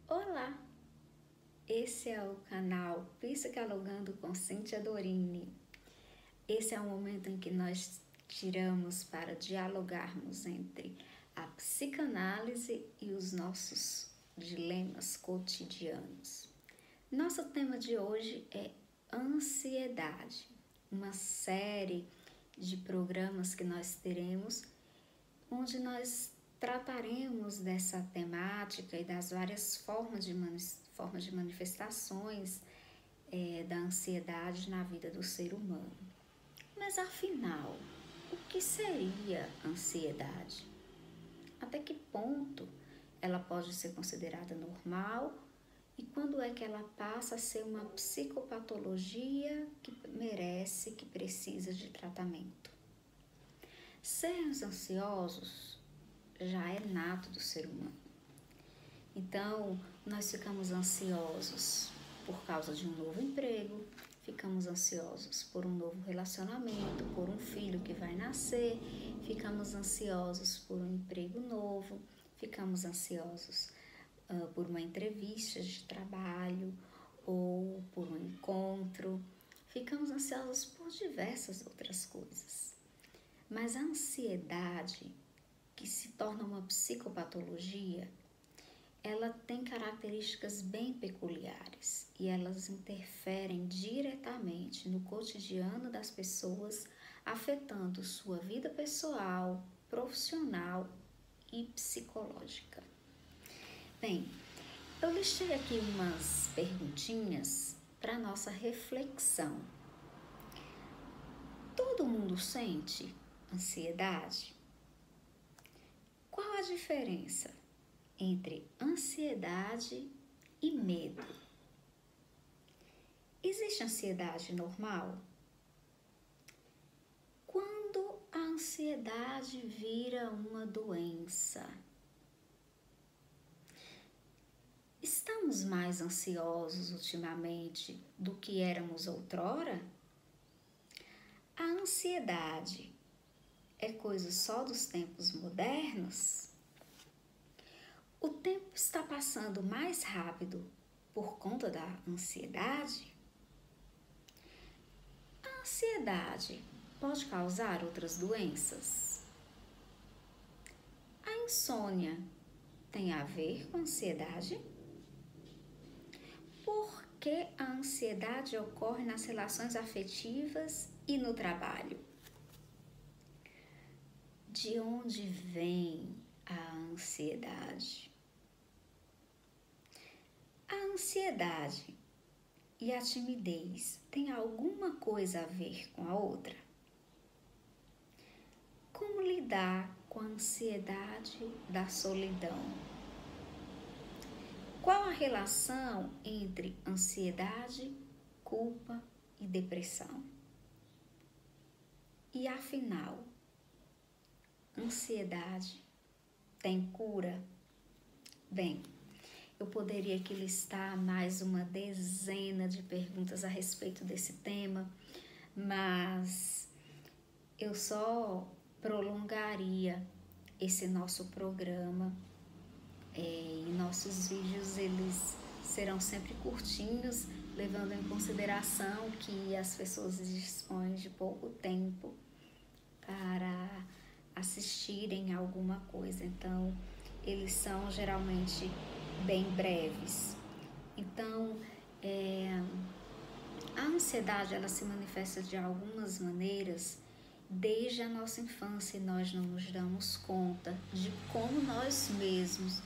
Olá, esse é o canal Psicologando com Cíntia Dorini. Esse é o momento em que nós tiramos para dialogarmos entre a psicanálise e os nossos dilemas cotidianos. Nosso tema de hoje é ansiedade, uma série de programas que nós teremos onde nós trataremos dessa temática e das várias formas de manifestações da ansiedade na vida do ser humano. Mas afinal, o que seria ansiedade? Até que ponto ela pode ser considerada normal e quando é que ela passa a ser uma psicopatologia que merece, que precisa de tratamento? Sermos ansiosos já é nato do ser humano. Então, nós ficamos ansiosos por causa de um novo emprego, ficamos ansiosos por um novo relacionamento, por um filho que vai nascer, ficamos ansiosos por um emprego novo, ficamos ansiosos por uma entrevista de trabalho ou por um encontro, ficamos ansiosos por diversas outras coisas. Mas a ansiedade, que se torna uma psicopatologia, ela tem características bem peculiares e elas interferem diretamente no cotidiano das pessoas, afetando sua vida pessoal, profissional e psicológica. Bem, eu listei aqui umas perguntinhas para nossa reflexão. Todo mundo sente ansiedade? Qual a diferença entre ansiedade e medo? Existe ansiedade normal? Quando a ansiedade vira uma doença? Estamos mais ansiosos ultimamente do que éramos outrora? A ansiedade é coisa só dos tempos modernos? O tempo está passando mais rápido por conta da ansiedade? A ansiedade pode causar outras doenças? A insônia tem a ver com ansiedade? Por que a ansiedade ocorre nas relações afetivas e no trabalho? De onde vem a ansiedade? A ansiedade e a timidez têm alguma coisa a ver com a outra? Como lidar com a ansiedade da solidão? Qual a relação entre ansiedade, culpa e depressão? E afinal, ansiedade tem cura? Bem, eu poderia aqui listar mais uma dezena de perguntas a respeito desse tema, mas eu só prolongaria esse nosso programa e nossos vídeos eles serão sempre curtinhos, levando em consideração que as pessoas dispõem de pouco tempo para assistirem alguma coisa, então eles são geralmente bem breves. Então, a ansiedade ela se manifesta de algumas maneiras desde a nossa infância e nós não nos damos conta de como nós mesmos,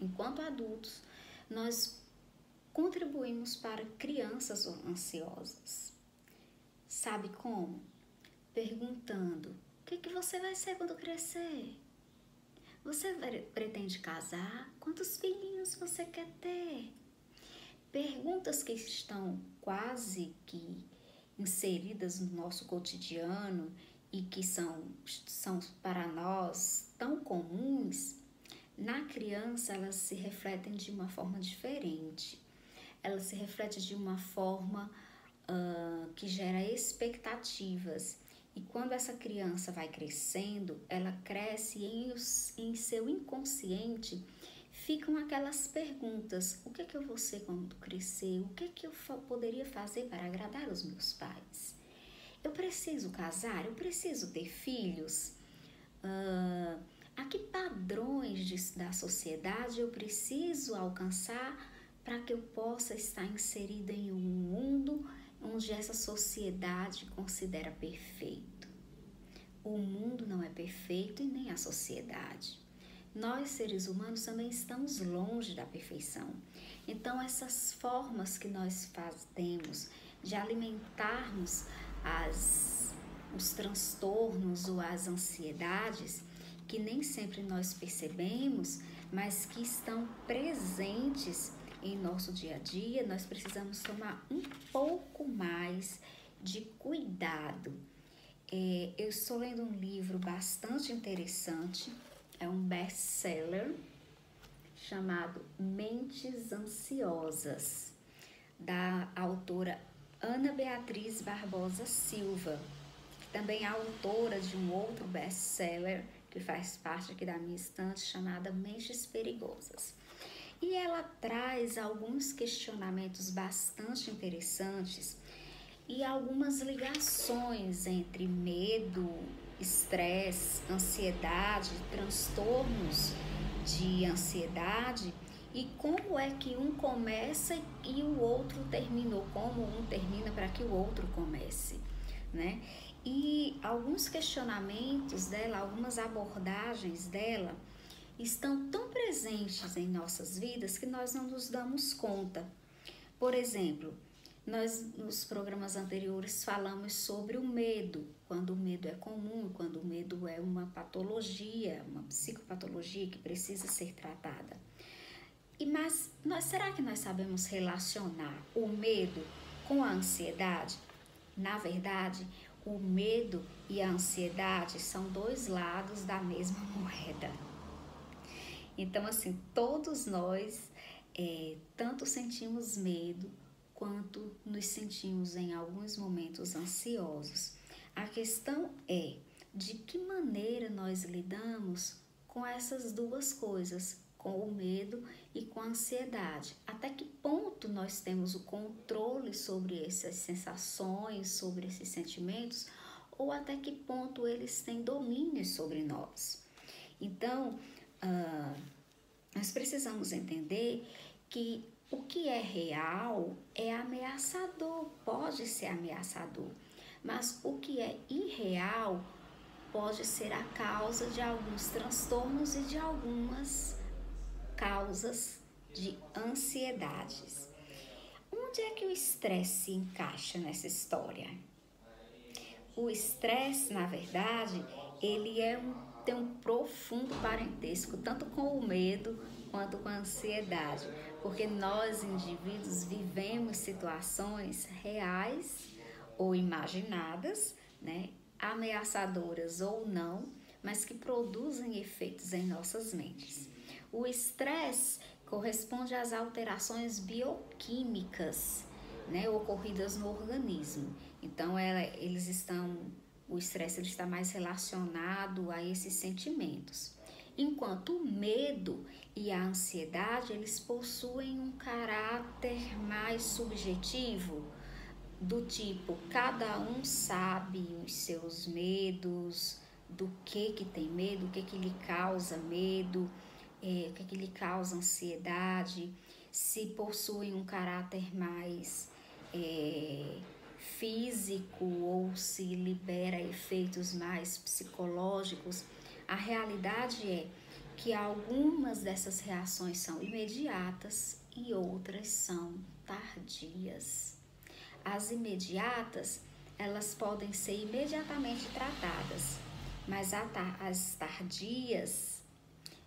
enquanto adultos, nós contribuímos para crianças ansiosas. Sabe como? Perguntando: o que você vai ser quando crescer? Você pretende casar? Quantos filhinhos você quer ter? Perguntas que estão quase que inseridas no nosso cotidiano e que são para nós tão comuns, na criança elas se refletem de uma forma diferente. Elas se refletem de uma forma que gera expectativas. E quando essa criança vai crescendo, ela cresce em seu inconsciente ficam aquelas perguntas: o que é que eu vou ser quando crescer? O que é que eu poderia fazer para agradar os meus pais? Eu preciso casar? Eu preciso ter filhos? A que padrões da sociedade eu preciso alcançar para que eu possa estar inserida em um mundo onde essa sociedade considera perfeito? O mundo não é perfeito e nem a sociedade. Nós, seres humanos, também estamos longe da perfeição. Então, essas formas que nós temos de alimentarmos os transtornos ou as ansiedades, que nem sempre nós percebemos, mas que estão presentes em nosso dia a dia, nós precisamos tomar um pouco mais de cuidado. Eu estou lendo um livro bastante interessante, é um best-seller, chamado Mentes Ansiosas, da autora Ana Beatriz Barbosa Silva, que também é autora de um outro best-seller que faz parte aqui da minha estante, chamada Mentes Perigosas. E ela traz alguns questionamentos bastante interessantes e algumas ligações entre medo, estresse, ansiedade, transtornos de ansiedade e como é que um começa e o outro terminou, como um termina para que o outro comece, né? E alguns questionamentos dela, algumas abordagens dela estão tão presentes em nossas vidas que nós não nos damos conta. Por exemplo, nós nos programas anteriores falamos sobre o medo, quando o medo é comum, quando o medo é uma patologia, uma psicopatologia que precisa ser tratada. Mas será que nós sabemos relacionar o medo com a ansiedade? Na verdade, o medo e a ansiedade são dois lados da mesma moeda. Então, assim, todos nós tanto sentimos medo quanto nos sentimos em alguns momentos ansiosos. A questão é de que maneira nós lidamos com essas duas coisas, com o medo e com a ansiedade. Até que ponto nós temos o controle sobre essas sensações, sobre esses sentimentos, ou até que ponto eles têm domínio sobre nós. Então, nós precisamos entender que o que é real é ameaçador, pode ser ameaçador, mas o que é irreal pode ser a causa de alguns transtornos e de algumas causas de ansiedades. Onde é que o estresse se encaixa nessa história? O estresse, na verdade, ele tem um profundo parentesco, tanto com o medo quanto com a ansiedade, porque nós, indivíduos, vivemos situações reais ou imaginadas, né, ameaçadoras ou não, mas que produzem efeitos em nossas mentes. O estresse corresponde às alterações bioquímicas, né, ocorridas no organismo. Então, o estresse está mais relacionado a esses sentimentos. Enquanto o medo e a ansiedade, eles possuem um caráter mais subjetivo, do tipo, cada um sabe os seus medos, do que tem medo, o que lhe causa medo, o que lhe causa ansiedade, se possuem um caráter mais físico ou se libera efeitos mais psicológicos. A realidade é que algumas dessas reações são imediatas e outras são tardias. As imediatas, elas podem ser imediatamente tratadas, mas as tardias,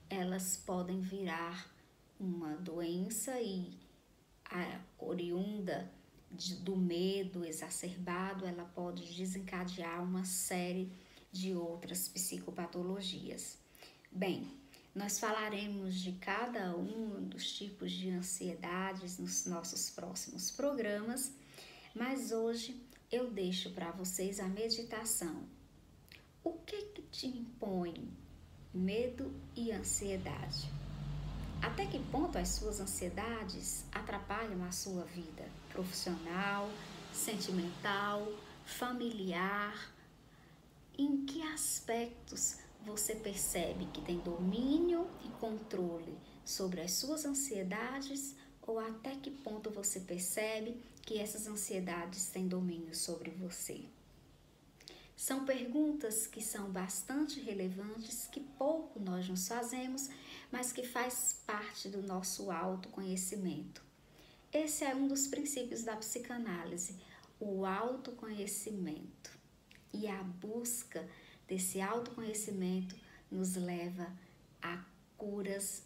elas podem virar uma doença e oriunda do medo exacerbado, ela pode desencadear uma série de outras psicopatologias. Bem, nós falaremos de cada um dos tipos de ansiedades nos nossos próximos programas, mas hoje eu deixo para vocês a meditação. O que te impõe medo e ansiedade? Até que ponto as suas ansiedades atrapalham a sua vida profissional, sentimental, familiar? Em que aspectos você percebe que tem domínio e controle sobre as suas ansiedades, ou até que ponto você percebe que essas ansiedades têm domínio sobre você? São perguntas que são bastante relevantes, que pouco nós nos fazemos, mas que faz parte do nosso autoconhecimento. Esse é um dos princípios da psicanálise, o autoconhecimento. E a busca desse autoconhecimento nos leva a curas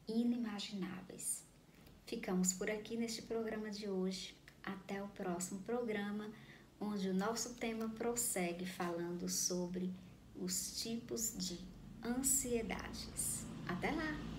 inimagináveis. Ficamos por aqui neste programa de hoje. Até o próximo programa, onde o nosso tema prossegue falando sobre os tipos de ansiedades. Até lá!